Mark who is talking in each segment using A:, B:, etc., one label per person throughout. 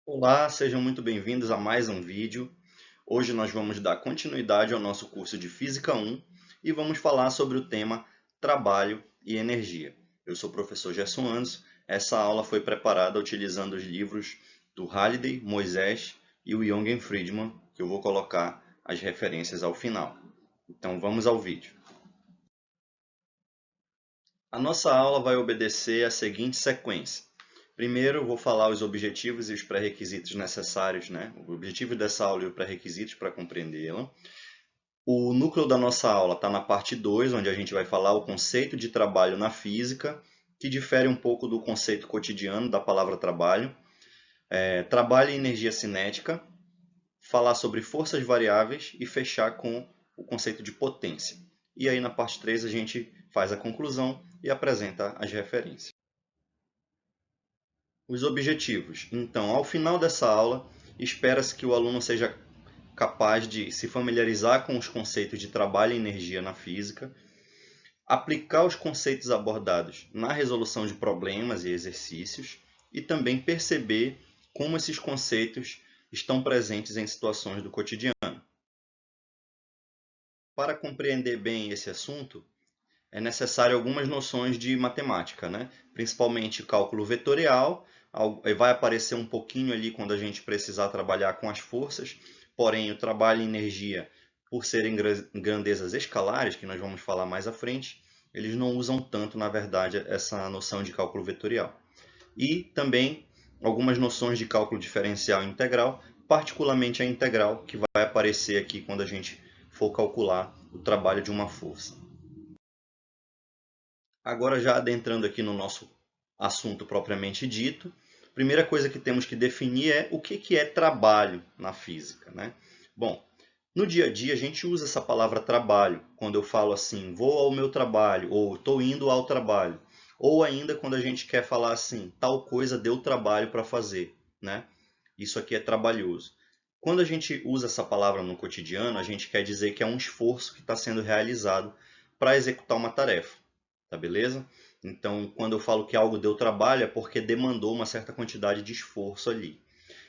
A: Olá, sejam muito bem-vindos a mais um vídeo. Hoje nós vamos dar continuidade ao nosso curso de Física 1 e vamos falar sobre o tema trabalho e energia. Eu sou o professor Gerson Andes. Essa aula foi preparada utilizando os livros do Halliday, Moisés e o Jürgen Friedman, que eu vou colocar as referências ao final. Então vamos ao vídeo. A nossa aula vai obedecer a seguinte sequência. Primeiro, eu vou falar os objetivos e os pré-requisitos necessários, né? O objetivo dessa aula e os pré-requisitos para compreendê-la. O núcleo da nossa aula está na parte 2, onde a gente vai falar o conceito de trabalho na física, que difere um pouco do conceito cotidiano da palavra trabalho. Trabalho e energia cinética, falar sobre forças variáveis e fechar com o conceito de potência. E aí na parte 3 a gente faz a conclusão e apresenta as referências. Os objetivos. Então, ao final dessa aula, espera-se que o aluno seja capaz de se familiarizar com os conceitos de trabalho e energia na física, aplicar os conceitos abordados na resolução de problemas e exercícios e também perceber como esses conceitos estão presentes em situações do cotidiano. Para compreender bem esse assunto, é necessário algumas noções de matemática, né? Principalmente cálculo vetorial, vai aparecer um pouquinho ali quando a gente precisar trabalhar com as forças, porém o trabalho e energia, por serem grandezas escalares, que nós vamos falar mais à frente, eles não usam tanto, na verdade, essa noção de cálculo vetorial. E também algumas noções de cálculo diferencial e integral, particularmente a integral, que vai aparecer aqui quando a gente for calcular o trabalho de uma força. Agora, já adentrando aqui no nosso assunto propriamente dito, a primeira coisa que temos que definir é o que é trabalho na física, né? Bom, no dia a dia a gente usa essa palavra trabalho quando eu falo assim, vou ao meu trabalho, ou estou indo ao trabalho. Ou ainda quando a gente quer falar assim, tal coisa deu trabalho para fazer, né? Isso aqui é trabalhoso. Quando a gente usa essa palavra no cotidiano, a gente quer dizer que é um esforço que está sendo realizado para executar uma tarefa. Tá beleza? Então, quando eu falo que algo deu trabalho, é porque demandou uma certa quantidade de esforço ali.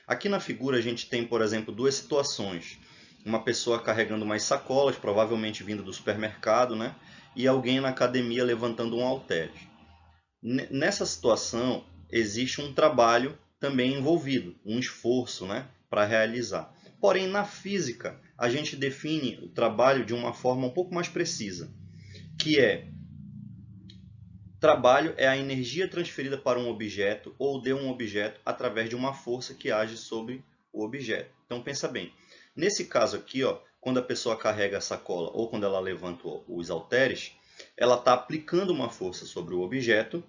A: Aqui na figura a gente tem, por exemplo, duas situações. Uma pessoa carregando umas sacolas, provavelmente vindo do supermercado, né? E alguém na academia levantando um halter. Nessa situação, existe um trabalho também envolvido, um esforço, né? Para realizar. Porém, na física, a gente define o trabalho de uma forma um pouco mais precisa, que é trabalho é a energia transferida para um objeto ou de um objeto através de uma força que age sobre o objeto. Então pensa bem, nesse caso aqui, ó, quando a pessoa carrega a sacola ou quando ela levanta os halteres, ela está aplicando uma força sobre o objeto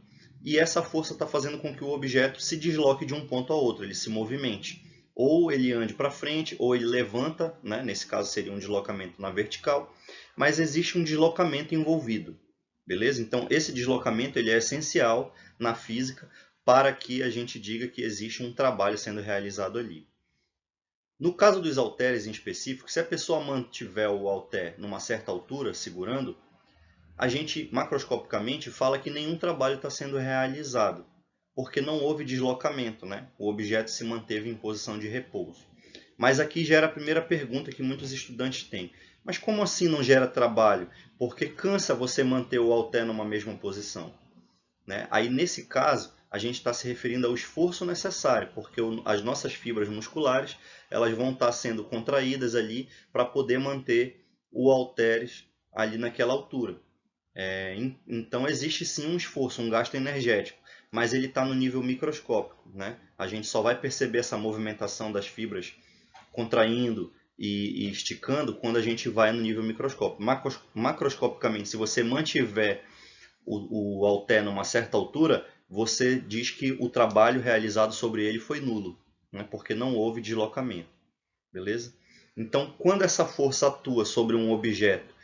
A: e essa força está fazendo com que o objeto se desloque de um ponto a outro, ele se movimente. Ou ele ande para frente, ou ele levanta, né? Nesse caso seria um deslocamento na vertical, mas existe um deslocamento envolvido. Beleza? Então, esse deslocamento ele é essencial na física para que a gente diga que existe um trabalho sendo realizado ali. No caso dos halteres em específico, se a pessoa mantiver o halter numa certa altura, segurando, a gente macroscopicamente fala que nenhum trabalho está sendo realizado, porque não houve deslocamento, né? O objeto se manteve em posição de repouso. Mas aqui gera a primeira pergunta que muitos estudantes têm. Mas como assim não gera trabalho? Porque cansa você manter o halter numa mesma posição, né? Aí, nesse caso, a gente está se referindo ao esforço necessário, porque as nossas fibras musculares elas vão estar sendo contraídas ali para poder manter o halteres ali naquela altura. Então, existe sim um esforço, um gasto energético, mas ele está no nível microscópico, né? A gente só vai perceber essa movimentação das fibras contraindo e esticando quando a gente vai no nível microscópico. Macroscopicamente, se você mantiver o halter numa certa altura, você diz que o trabalho realizado sobre ele foi nulo, né? Porque não houve deslocamento. Beleza? Então, quando essa força atua sobre um objeto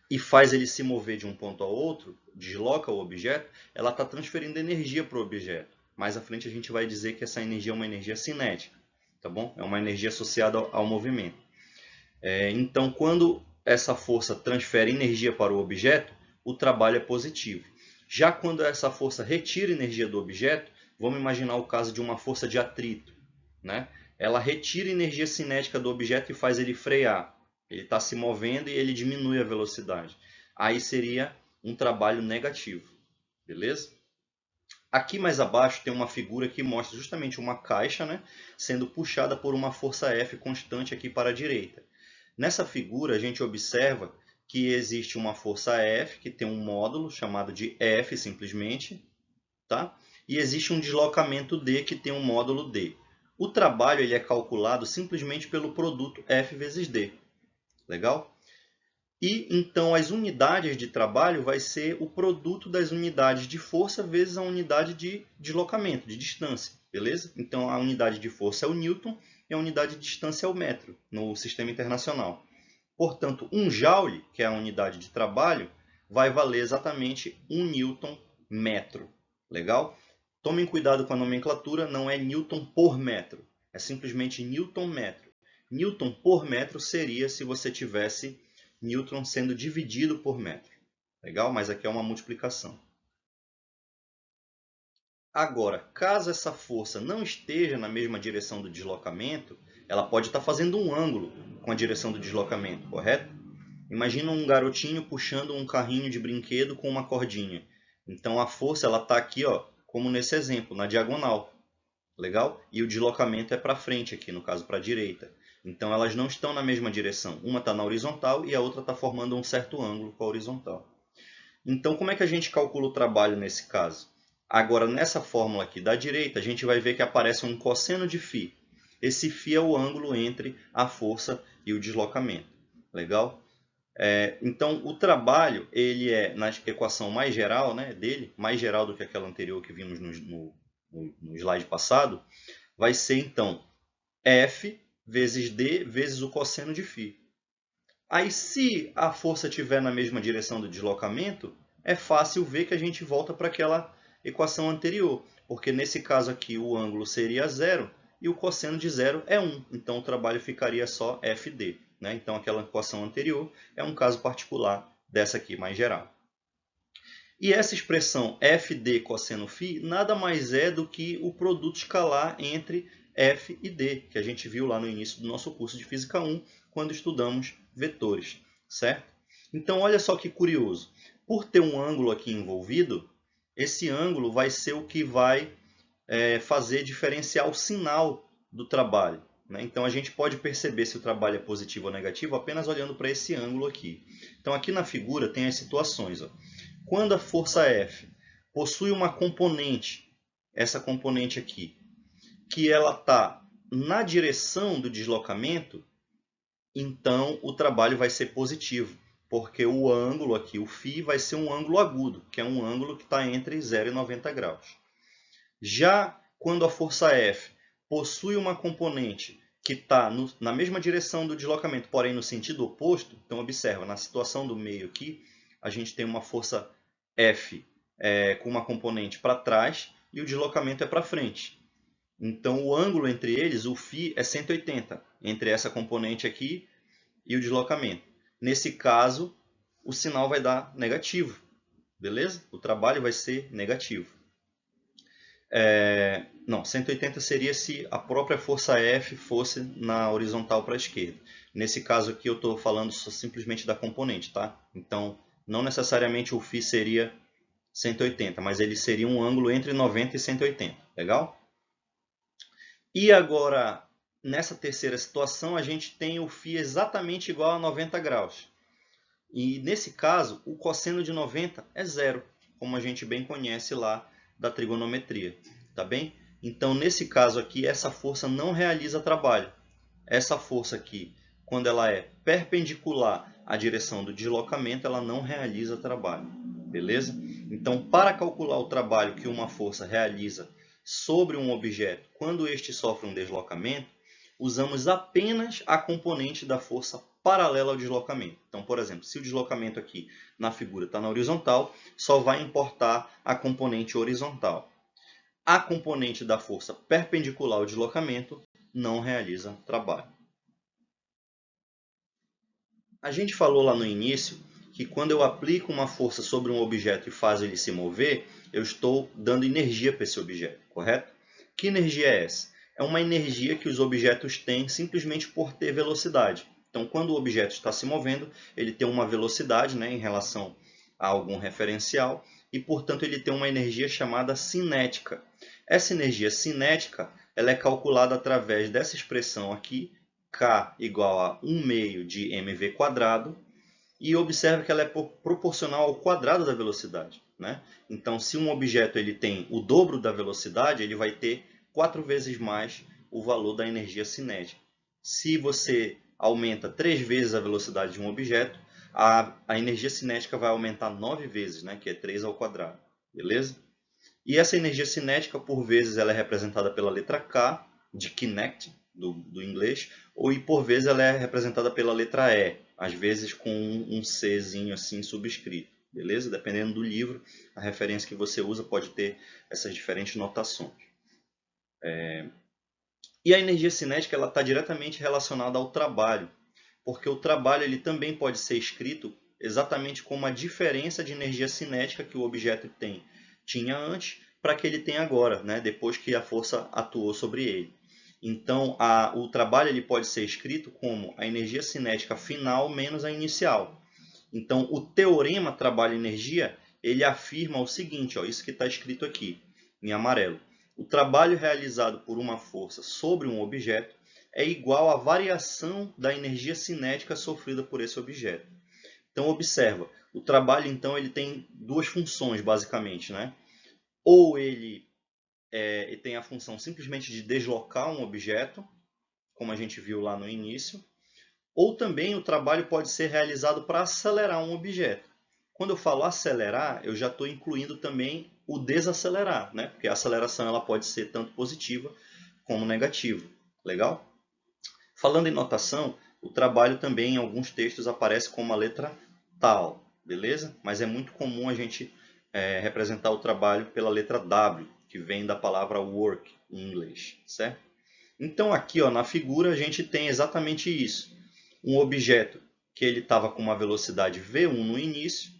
A: e faz ele se mover de um ponto a outro, desloca o objeto, ela está transferindo energia para o objeto. Mais à frente a gente vai dizer que essa energia é uma energia cinética, tá bom? É uma energia associada ao movimento. Então, quando essa força transfere energia para o objeto, o trabalho é positivo. Já quando essa força retira energia do objeto, vamos imaginar o caso de uma força de atrito. né? Ela retira energia cinética do objeto e faz ele frear. Ele está se movendo e ele diminui a velocidade. Aí seria um trabalho negativo, beleza? Aqui mais abaixo tem uma figura que mostra justamente uma caixa, né, sendo puxada por uma força F constante aqui para a direita. Nessa figura a gente observa que existe uma força F que tem um módulo chamado de F simplesmente, tá? E existe um deslocamento D que tem um módulo D. O trabalho ele é calculado simplesmente pelo produto F vezes D. Legal? E então as unidades de trabalho vai ser o produto das unidades de força vezes a unidade de deslocamento, de distância, beleza? Então a unidade de força é o Newton e a unidade de distância é o metro no sistema internacional. Portanto, 1 joule, que é a unidade de trabalho, vai valer exatamente 1 Newton metro. Legal? Tomem cuidado com a nomenclatura, não é Newton por metro, é simplesmente Newton metro. Newton por metro seria se você tivesse Newton sendo dividido por metro. Legal? Mas aqui é uma multiplicação. Agora, caso essa força não esteja na mesma direção do deslocamento, ela pode estar fazendo um ângulo com a direção do deslocamento, correto? Imagina um garotinho puxando um carrinho de brinquedo com uma cordinha. Então a força está aqui, ó, como nesse exemplo, na diagonal. Legal? E o deslocamento é para frente aqui, no caso para a direita. Então elas não estão na mesma direção. Uma está na horizontal e a outra está formando um certo ângulo com a horizontal. Então como é que a gente calcula o trabalho nesse caso? Agora nessa fórmula aqui da direita a gente vai ver que aparece um cosseno de φ. Esse φ é o ângulo entre a força e o deslocamento. Legal? Então o trabalho ele é na equação mais geral, né, dele, mais geral do que aquela anterior que vimos no slide passado, vai ser então F vezes D vezes o cosseno de φ. Aí se a força estiver na mesma direção do deslocamento, é fácil ver que a gente volta para aquela equação anterior, porque nesse caso aqui o ângulo seria 0 e o cosseno de 0 é 1, então o trabalho ficaria só FD. Né? Então aquela equação anterior é um caso particular dessa aqui mais geral. E essa expressão FD cosseno φ nada mais é do que o produto escalar entre F e D, que a gente viu lá no início do nosso curso de Física 1, quando estudamos vetores, certo? Então olha só que curioso. Por ter um ângulo aqui envolvido, esse ângulo vai ser o que vai fazer diferenciar o sinal do trabalho. Né? Então a gente pode perceber se o trabalho é positivo ou negativo apenas olhando para esse ângulo aqui. Então aqui na figura tem as situações. Ó. Quando a força F possui uma componente, essa componente aqui, que ela está na direção do deslocamento, então o trabalho vai ser positivo, porque o ângulo aqui, o φ, vai ser um ângulo agudo, que é um ângulo que está entre 0 e 90 graus. Já quando a força F possui uma componente que está na mesma direção do deslocamento, porém no sentido oposto, então observa, na situação do meio aqui, a gente tem uma força F com uma componente para trás e o deslocamento é para frente. Então o ângulo entre eles, o φ, é 180, entre essa componente aqui e o deslocamento. Nesse caso, o sinal vai dar negativo, beleza? O trabalho vai ser negativo. Não, 180 seria se a própria força F fosse na horizontal para a esquerda. Nesse caso aqui eu estou falando simplesmente da componente, tá? Então, não necessariamente o φ seria 180, mas ele seria um ângulo entre 90 e 180, legal? E agora, nessa terceira situação, a gente tem o φ exatamente igual a 90 graus. E nesse caso, o cosseno de 90 é zero, como a gente bem conhece lá da trigonometria, tá bem? Então, nesse caso aqui, essa força não realiza trabalho. Essa força aqui, quando ela é perpendicular à direção do deslocamento, ela não realiza trabalho, beleza? Então, para calcular o trabalho que uma força realiza sobre um objeto quando este sofre um deslocamento, usamos apenas a componente da força paralela ao deslocamento. Então, por exemplo, se o deslocamento aqui na figura está na horizontal, só vai importar a componente horizontal. A componente da força perpendicular ao deslocamento não realiza trabalho. A gente falou lá no início que quando eu aplico uma força sobre um objeto e faço ele se mover, eu estou dando energia para esse objeto, correto? Que energia é essa? é uma energia que os objetos têm simplesmente por ter velocidade. Então, quando o objeto está se movendo, ele tem uma velocidade, né, em relação a algum referencial e, portanto, ele tem uma energia chamada cinética. Essa energia cinética ela é calculada através dessa expressão aqui, K igual a 1 meio de mv², e observe que ela é proporcional ao quadrado da velocidade, né? Então, se um objeto ele tem o dobro da velocidade, ele vai ter 4 vezes mais o valor da energia cinética. Se você aumenta 3 vezes a velocidade de um objeto, a energia cinética vai aumentar 9 vezes, né? Que é 3 ao quadrado. Beleza? E essa energia cinética, por vezes, ela é representada pela letra K, de kinetic, do inglês, ou e por vezes ela é representada pela letra E, às vezes com um Czinho assim subscrito, beleza? Dependendo do livro, a referência que você usa pode ter essas diferentes notações. E a energia cinética está diretamente relacionada ao trabalho, porque o trabalho ele também pode ser escrito exatamente como a diferença de energia cinética que o objeto tinha antes para que ele tem agora, né, depois que a força atuou sobre ele. Então, o trabalho ele pode ser escrito como a energia cinética final menos a inicial. Então, o teorema trabalho-energia, ele afirma o seguinte, ó, isso que está escrito aqui, em amarelo. O trabalho realizado por uma força sobre um objeto é igual à variação da energia cinética sofrida por esse objeto. Então, observa, o trabalho então ele tem duas funções, basicamente, né? Ou ele tem a função simplesmente de deslocar um objeto, como a gente viu lá no início, ou também o trabalho pode ser realizado para acelerar um objeto. Quando eu falo acelerar, eu já estou incluindo também o desacelerar, né? Porque a aceleração ela pode ser tanto positiva como negativa. Legal? Falando em notação, o trabalho também em alguns textos aparece como a letra tal, beleza? Mas é muito comum a gente representar o trabalho pela letra W, que vem da palavra work em inglês, certo? Então aqui ó, na figura a gente tem exatamente isso. Um objeto que ele estava com uma velocidade v1 no início,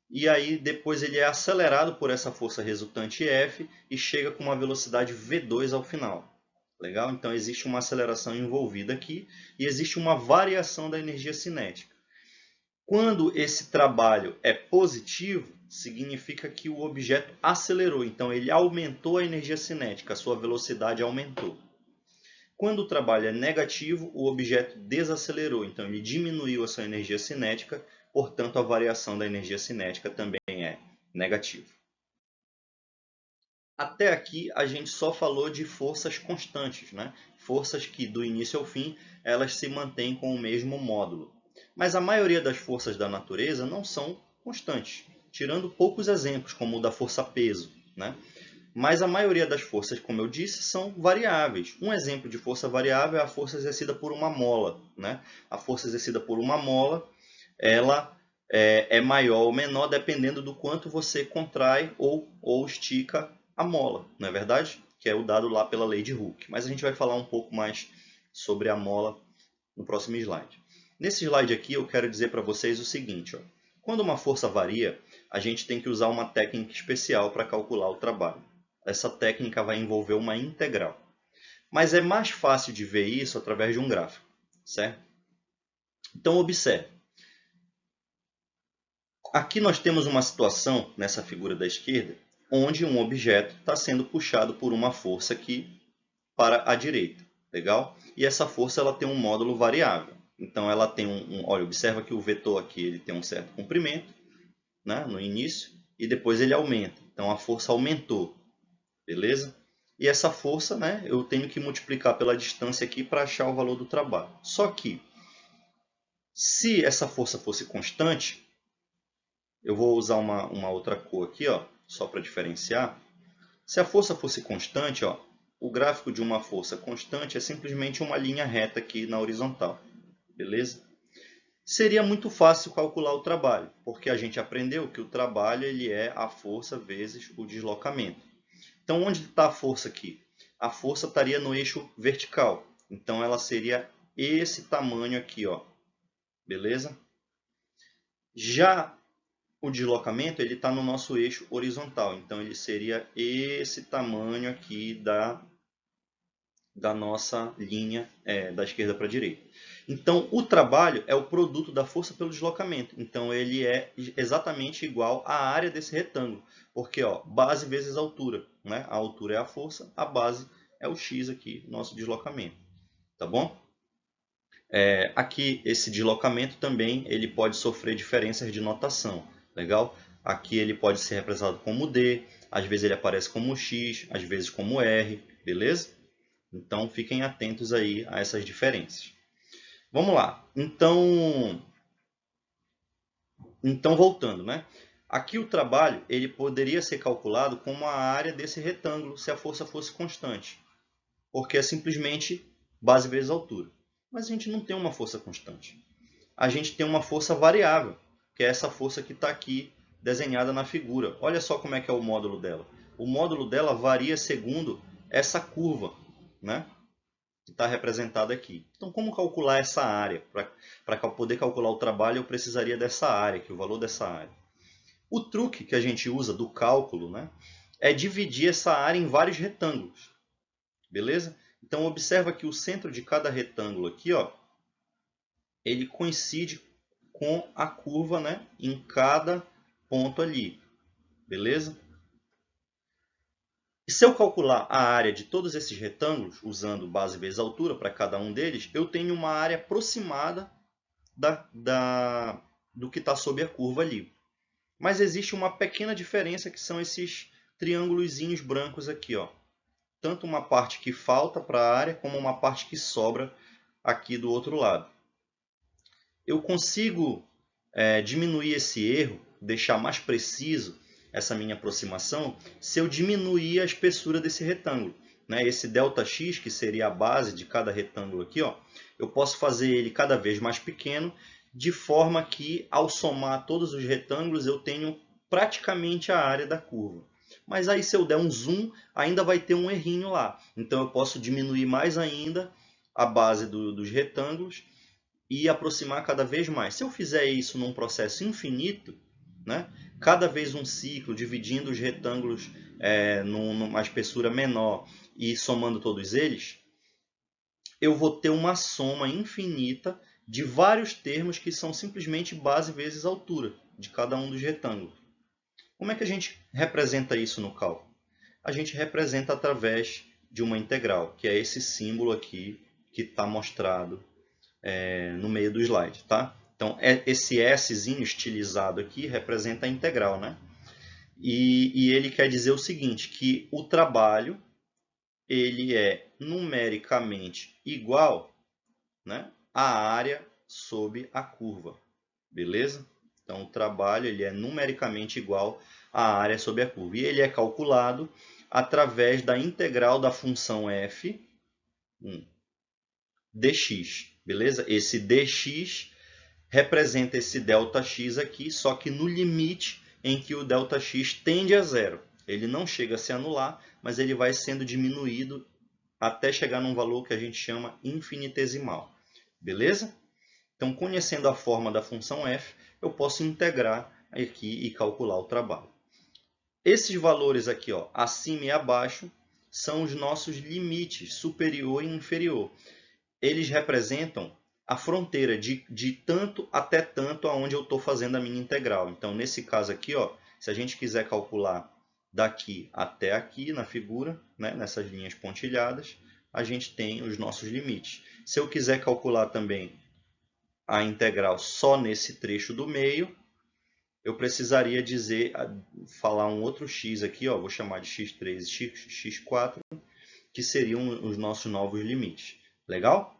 A: e aí depois ele é acelerado por essa força resultante F e chega com uma velocidade v2 ao final. Legal? Então existe uma aceleração envolvida aqui e existe uma variação da energia cinética. Quando esse trabalho é positivo, significa que o objeto acelerou, então ele aumentou a energia cinética, a sua velocidade aumentou. Quando o trabalho é negativo, o objeto desacelerou, então ele diminuiu a sua energia cinética, portanto a variação da energia cinética também é negativa. Até aqui a gente só falou de forças constantes, né? Forças que do início ao fim elas se mantêm com o mesmo módulo. Mas a maioria das forças da natureza não são constantes, tirando poucos exemplos, como o da força-peso, né? Mas a maioria das forças, como eu disse, são variáveis. Um exemplo de força variável é a força exercida por uma mola, né? A força exercida por uma mola, ela é maior ou menor dependendo do quanto você contrai ou estica a mola, não é verdade? Que é o dado lá pela lei de Hooke. Mas a gente vai falar um pouco mais sobre a mola no próximo slide. Nesse slide aqui eu quero dizer para vocês o seguinte, ó. Quando uma força varia, a gente tem que usar uma técnica especial para calcular o trabalho. Essa técnica vai envolver uma integral. Mas é mais fácil de ver isso através de um gráfico, certo? Então observe. Aqui nós temos uma situação, nessa figura da esquerda, onde um objeto está sendo puxado por uma força aqui para a direita. Legal? E essa força ela tem um módulo variável. Então ela tem olha, observa que o vetor aqui ele tem um certo comprimento, né, no início, e depois ele aumenta. Então a força aumentou. Beleza? E essa força, né, eu tenho que multiplicar pela distância aqui para achar o valor do trabalho. Só que, se essa força fosse constante, eu vou usar uma outra cor aqui, ó, só para diferenciar. Se a força fosse constante, ó, o gráfico de uma força constante é simplesmente uma linha reta aqui na horizontal. Beleza? Seria muito fácil calcular o trabalho, porque a gente aprendeu que o trabalho ele é a força vezes o deslocamento. Então, onde está a força aqui? A força estaria no eixo vertical. Então, ela seria esse tamanho aqui, ó. Beleza? Já o deslocamento ele está no nosso eixo horizontal. Então, ele seria esse tamanho aqui da nossa linha da esquerda para a direita. Então, o trabalho é o produto da força pelo deslocamento. Então, ele é exatamente igual à área desse retângulo. Porque, ó, base vezes altura. Né? A altura é a força, a base é o x aqui, nosso deslocamento. Tá bom? Aqui, esse deslocamento também ele pode sofrer diferenças de notação. Legal? Aqui ele pode ser representado como D, às vezes ele aparece como X, às vezes como R, beleza? Então, fiquem atentos aí a essas diferenças. Vamos lá. Então voltando, né? Aqui o trabalho ele poderia ser calculado como a área desse retângulo se a força fosse constante, porque é simplesmente base vezes altura. Mas a gente não tem uma força constante. A gente tem uma força variável, que é essa força que está aqui desenhada na figura. Olha só como é que é o módulo dela. O módulo dela varia segundo essa curva, né? Que está representada aqui. Então, como calcular essa área? Para poder calcular o trabalho, eu precisaria dessa área, que é o valor dessa área. O truque que a gente usa do cálculo, né, é dividir essa área em vários retângulos. Beleza? Então, observa que o centro de cada retângulo aqui, ó, ele coincide com a curva, né, em cada ponto ali. Beleza? E se eu calcular a área de todos esses retângulos, usando base vezes altura para cada um deles, eu tenho uma área aproximada do que está sob a curva ali. Mas existe uma pequena diferença que são esses triângulozinhos brancos aqui, ó. Tanto uma parte que falta para a área, como uma parte que sobra aqui do outro lado. Eu consigo diminuir esse erro, deixar mais preciso essa minha aproximação, se eu diminuir a espessura desse retângulo. Né? Esse ΔX, que seria a base de cada retângulo aqui, ó, eu posso fazer ele cada vez mais pequeno, de forma que, ao somar todos os retângulos, eu tenho praticamente a área da curva. Mas aí, se eu der um zoom, ainda vai ter um errinho lá. Então, eu posso diminuir mais ainda a base dos retângulos e aproximar cada vez mais. Se eu fizer isso num processo infinito, né, cada vez um ciclo, dividindo os retângulos numa espessura menor e somando todos eles, eu vou ter uma soma infinita de vários termos que são simplesmente base vezes altura de cada um dos retângulos. Como é que a gente representa isso no cálculo? A gente representa através de uma integral, que é esse símbolo aqui que está mostrado no meio do slide, tá? Então, esse Szinho estilizado aqui representa a integral, né? E ele quer dizer o seguinte, que o trabalho ele é numericamente igual, né, à área sob a curva, beleza? Então, o trabalho ele é numericamente igual à área sob a curva. E ele é calculado através da integral da função f dx, beleza? Esse dx representa esse ΔX aqui, só que no limite em que o ΔX tende a zero. Ele não chega a se anular, mas ele vai sendo diminuído até chegar num valor que a gente chama infinitesimal. Beleza? Então, conhecendo a forma da função f, eu posso integrar aqui e calcular o trabalho. Esses valores aqui, ó, acima e abaixo, são os nossos limites superior e inferior. Eles representam a fronteira de tanto até tanto aonde eu estou fazendo a minha integral. Então, nesse caso aqui, ó, se a gente quiser calcular daqui até aqui na figura, né, nessas linhas pontilhadas, a gente tem os nossos limites. Se eu quiser calcular também a integral só nesse trecho do meio, eu precisaria falar um outro x aqui, ó, vou chamar de x3 e x4, que seriam os nossos novos limites. Legal?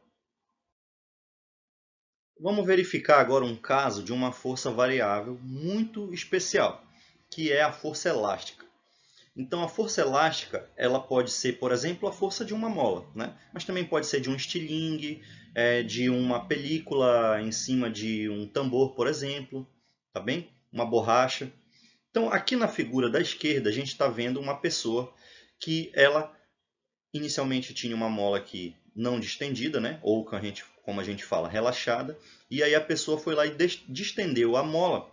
A: Vamos verificar agora um caso de uma força variável muito especial, que é a força elástica. Então, a força elástica ela pode ser, por exemplo, a força de uma mola, né? Mas também pode ser de um estilingue, de uma película em cima de um tambor, por exemplo, tá bem? Uma borracha. Então, aqui na figura da esquerda, a gente está vendo uma pessoa que ela inicialmente tinha uma mola aqui não distendida, né? Ou como a gente fala, relaxada. E aí a pessoa foi lá e distendeu a mola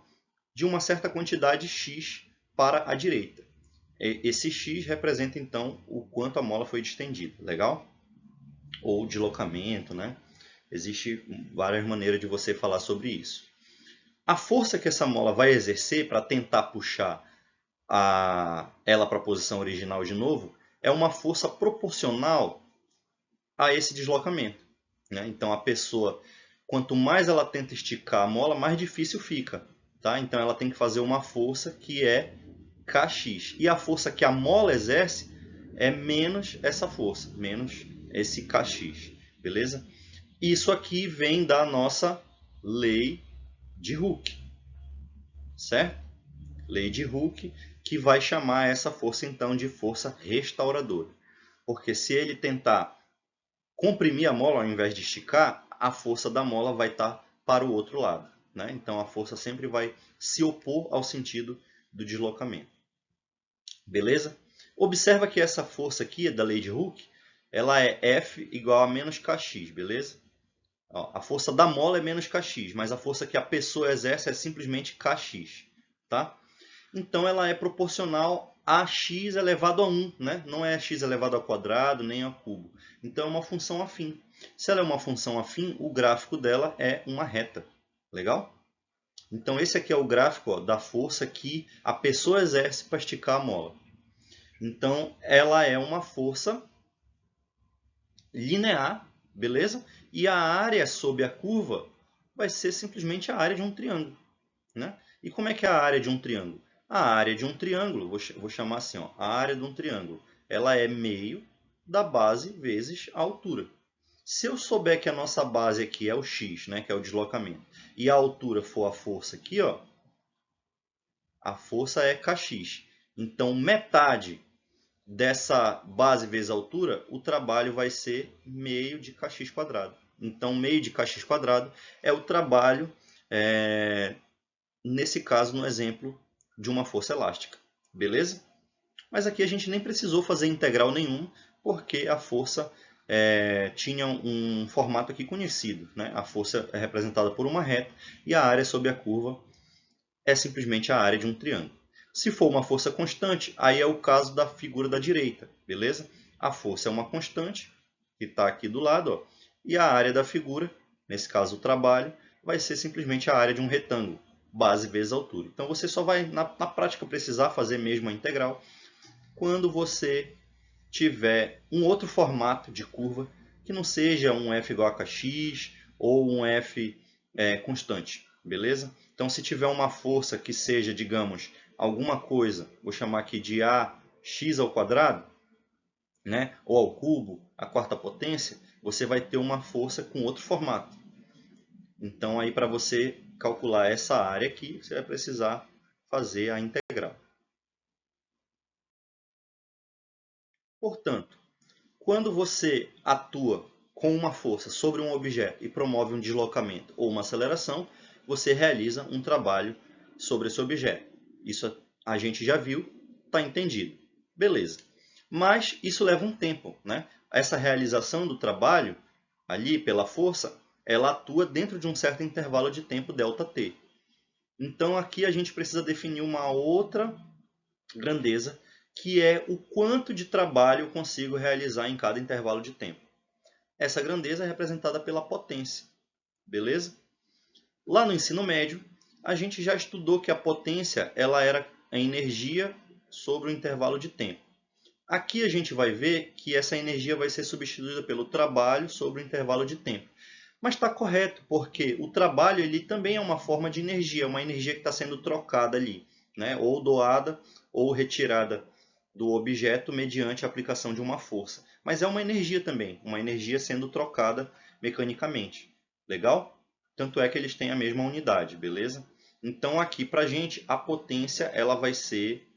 A: de uma certa quantidade x para a direita. Esse x representa então o quanto a mola foi distendida. Legal? ou deslocamento, né? Existem várias maneiras de você falar sobre isso. A força que essa mola vai exercer para tentar puxar ela para a posição original de novo é uma força proporcional a esse deslocamento, né? Então a pessoa, quanto mais ela tenta esticar a mola, mais difícil fica, tá? Então ela tem que fazer uma força que é Kx. E a força que a mola exerce é menos essa força, menos esse Kx, beleza? Isso aqui vem da nossa lei de Hooke, certo? Lei de Hooke, que vai chamar essa força então de força restauradora. Porque se ele tentar comprimir a mola ao invés de esticar, a força da mola vai estar para o outro lado, né? Então a força sempre vai se opor ao sentido do deslocamento. Beleza? Observa que essa força aqui, da lei de Hooke, ela é F igual a menos Kx, beleza? Ó, a força da mola é menos Kx, mas a força que a pessoa exerce é simplesmente Kx, tá? Então ela é proporcional a x elevado a 1, né? Não é x elevado ao quadrado nem ao cubo. Então é uma função afim. Se ela é uma função afim, o gráfico dela é uma reta. Legal? Então esse aqui é o gráfico, ó, da força que a pessoa exerce para esticar a mola. Então ela é uma força linear, beleza? E a área sob a curva vai ser simplesmente a área de um triângulo, né? E como é que é a área de um triângulo? A área de um triângulo, vou chamar assim, ó, a área de um triângulo, ela é meio da base vezes a altura. Se eu souber que a nossa base aqui é o x, né, que é o deslocamento, e a altura for a força aqui, ó, a força é kx. Então, metade dessa base vezes a altura, o trabalho vai ser meio de kx quadrado. Então, meio de kx quadrado é o trabalho, nesse caso, no exemplo de uma força elástica. Beleza? Mas aqui a gente nem precisou fazer integral nenhuma, porque a força tinha um formato aqui conhecido, né? A força é representada por uma reta e a área sob a curva é simplesmente a área de um triângulo. Se for uma força constante, aí é o caso da figura da direita, beleza? A força é uma constante, que está aqui do lado, ó, e a área da figura, nesse caso o trabalho, vai ser simplesmente a área de um retângulo, base vezes altura. Então você só vai, na prática, precisar fazer mesmo a integral quando você tiver um outro formato de curva que não seja um f igual a kx ou um f constante, beleza? Então, se tiver uma força que seja, digamos, alguma coisa, vou chamar aqui de ax ao quadrado, né? Ou ao cubo, a quarta potência, você vai ter uma força com outro formato. Então, aí para você calcular essa área aqui, você vai precisar fazer a integral. Portanto, quando você atua com uma força sobre um objeto e promove um deslocamento ou uma aceleração, você realiza um trabalho sobre esse objeto. Isso a gente já viu, está entendido. Beleza. Mas isso leva um tempo, né? Essa realização do trabalho, ali pela força, ela atua dentro de um certo intervalo de tempo ΔT. Então aqui a gente precisa definir uma outra grandeza, que é o quanto de trabalho eu consigo realizar em cada intervalo de tempo. Essa grandeza é representada pela potência, beleza? Lá no ensino médio, a gente já estudou que a potência ela era a energia sobre o intervalo de tempo. Aqui a gente vai ver que essa energia vai ser substituída pelo trabalho sobre o intervalo de tempo. Mas está correto, porque o trabalho ele também é uma forma de energia, uma energia que está sendo trocada ali, né? Ou doada ou retirada do objeto mediante a aplicação de uma força. Mas é uma energia também, uma energia sendo trocada mecanicamente. Legal? Tanto é que eles têm a mesma unidade, beleza? Então aqui para a gente a potência ela vai ser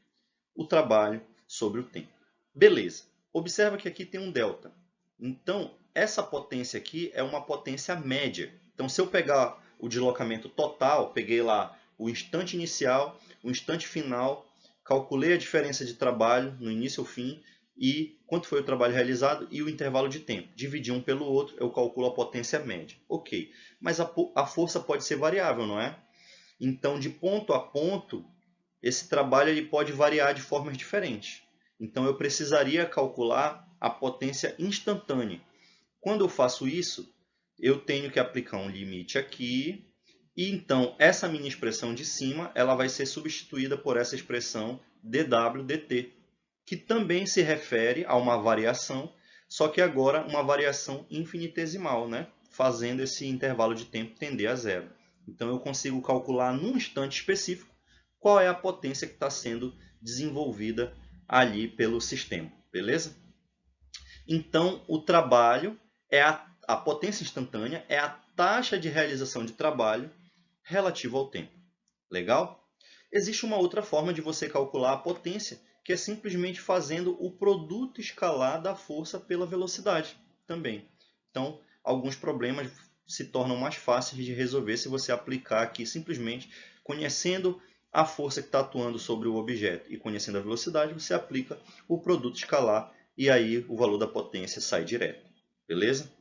A: o trabalho sobre o tempo. Beleza. Observa que aqui tem um delta. Então essa potência aqui é uma potência média. Então se eu pegar o deslocamento total, peguei lá o instante inicial, o instante final, calculei a diferença de trabalho no início ao fim e quanto foi o trabalho realizado e o intervalo de tempo. Dividi um pelo outro, eu calculo a potência média. Ok, mas a força pode ser variável, não é? Então, de ponto a ponto, esse trabalho ele pode variar de formas diferentes. Então, eu precisaria calcular a potência instantânea. Quando eu faço isso, eu tenho que aplicar um limite aqui, e então essa minha expressão de cima ela vai ser substituída por essa expressão dw dt, que também se refere a uma variação, só que agora uma variação infinitesimal, né? Fazendo esse intervalo de tempo tender a zero. Então eu consigo calcular num instante específico qual é a potência que está sendo desenvolvida ali pelo sistema, beleza? Então o trabalho é a potência instantânea é a taxa de realização de trabalho relativa ao tempo. Legal? Existe uma outra forma de você calcular a potência, que é simplesmente fazendo o produto escalar da força pela velocidade também. Então, alguns problemas se tornam mais fáceis de resolver se você aplicar aqui simplesmente conhecendo a força que está atuando sobre o objeto e conhecendo a velocidade, você aplica o produto escalar e aí o valor da potência sai direto. Beleza?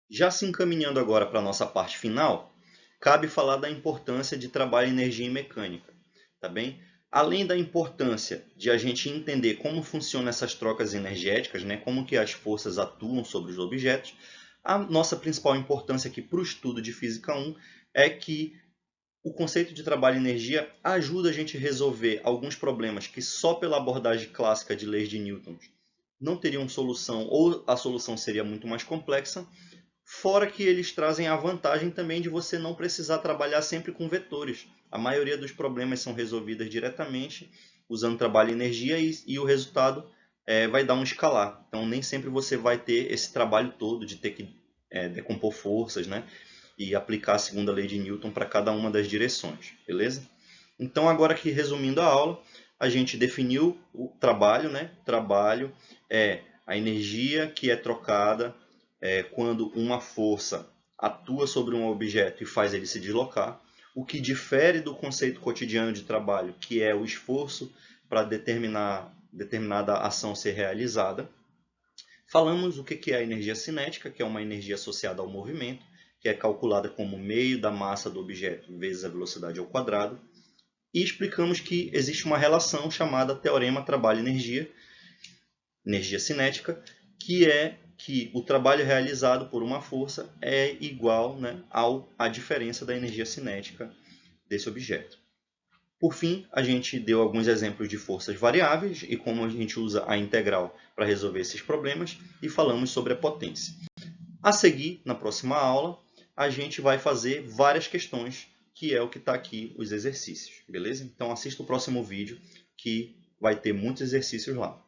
A: Já se encaminhando agora para a nossa parte final, cabe falar da importância de trabalho, energia e mecânica, tá bem? Além da importância de a gente entender como funcionam essas trocas energéticas, né, como que as forças atuam sobre os objetos, a nossa principal importância aqui para o estudo de Física 1 é que o conceito de trabalho e energia ajuda a gente a resolver alguns problemas que só pela abordagem clássica de leis de Newton não teriam solução ou a solução seria muito mais complexa. Fora que eles trazem a vantagem também de você não precisar trabalhar sempre com vetores. A maioria dos problemas são resolvidos diretamente usando trabalho e energia e o resultado vai dar um escalar. Então nem sempre você vai ter esse trabalho todo de ter que decompor forças, né? E aplicar a segunda lei de Newton para cada uma das direções, beleza? Então agora aqui resumindo a aula, a gente definiu o trabalho, né? Trabalho é a energia que é trocada quando uma força atua sobre um objeto e faz ele se deslocar, o que difere do conceito cotidiano de trabalho, que é o esforço para determinada ação ser realizada. Falamos o que é a energia cinética, que é uma energia associada ao movimento, que é calculada como meio da massa do objeto vezes a velocidade ao quadrado. E explicamos que existe uma relação chamada teorema trabalho-energia, energia cinética, que é que o trabalho realizado por uma força é igual, né, à diferença da energia cinética desse objeto. Por fim, a gente deu alguns exemplos de forças variáveis e como a gente usa a integral para resolver esses problemas e falamos sobre a potência. A seguir, na próxima aula, a gente vai fazer várias questões, que é o que está aqui, os exercícios, beleza? Então assista o próximo vídeo que vai ter muitos exercícios lá.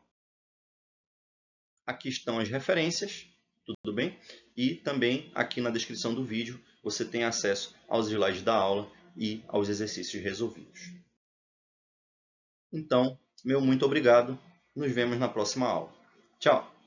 A: Aqui estão as referências, tudo bem? E também aqui na descrição do vídeo você tem acesso aos slides da aula e aos exercícios resolvidos. Então, meu muito obrigado. Nos vemos na próxima aula. Tchau!